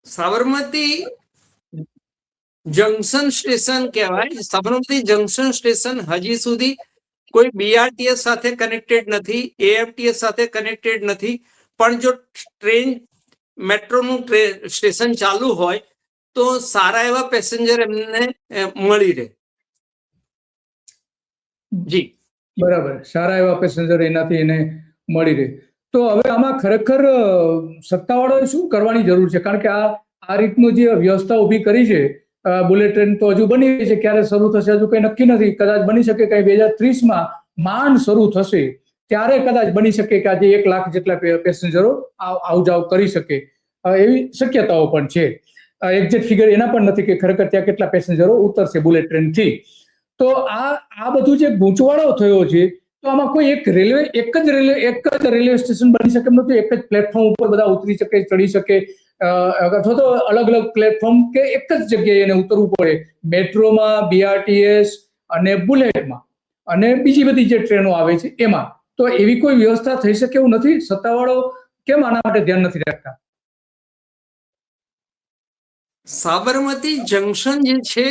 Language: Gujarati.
સાબરમતી જંકશન સ્ટેશન કહેવાય. સાબરમતી જંકશન સ્ટેશન હજી સુધી કોઈ બીઆરટીએસ સાથે કનેક્ટેડ નથી, એએફટીએસ સાથે કનેક્ટેડ નથી. પણ જો ટ્રેન મેટ્રોનું સ્ટેશન ચાલુ હોય તો સારા એવા પેસેન્જર એમને મળી રહે. જી બરાબર, સારા એવા પેસેન્જર એનાથી એને મળી રહે. તો હવે આમાં ખરેખર સત્તાવાળાએ શું કરવાની જરૂર છે? કારણ કે આ રીતનું જે વ્યવસ્થા ઊભી કરી છે, બુલેટ ટ્રેન તો હજુ બની છે, ક્યારે શરૂ થશે હજુ કઈ નક્કી નથી. કદાચ બની શકે કે 2030માં માંડ શરૂ થશે, ત્યારે કદાચ બની શકે કે આજે 1 લાખ જેટલા પેસેન્જરો આવ જાવ કરી શકે, એવી શક્યતાઓ પણ છે. એક્ઝેક્ટ ફિગર એના પણ નથી કે ખરેખર ત્યાં કેટલા પેસેન્જરો ઉતરશે બુલેટ ટ્રેન થી. તો આ બધું જે ગૂંચવાડો થયો છે, તો આમાં કોઈ એક જ રેલવે સ્ટેશન બની શકે એમ નથી? એક જ પ્લેટફોર્મ ઉપર બધા ઉતરી શકે, ચડી શકે, અથવા તો અલગ અલગ પ્લેટફોર્મ કે એક જ જગ્યાએ એને ઉતરવું પડે? મેટ્રોમાં, બીઆરટીએસ અને બુલેટમાં અને બીજી બધી જે ટ્રેનો આવે છે એમાં તો એવી કોઈ વ્યવસ્થા થઈ શકે એવું નથી? સત્તાવાળો કેમ આના માટે ધ્યાન નથી રાખતા? સાબરમતી જંકશન જે છે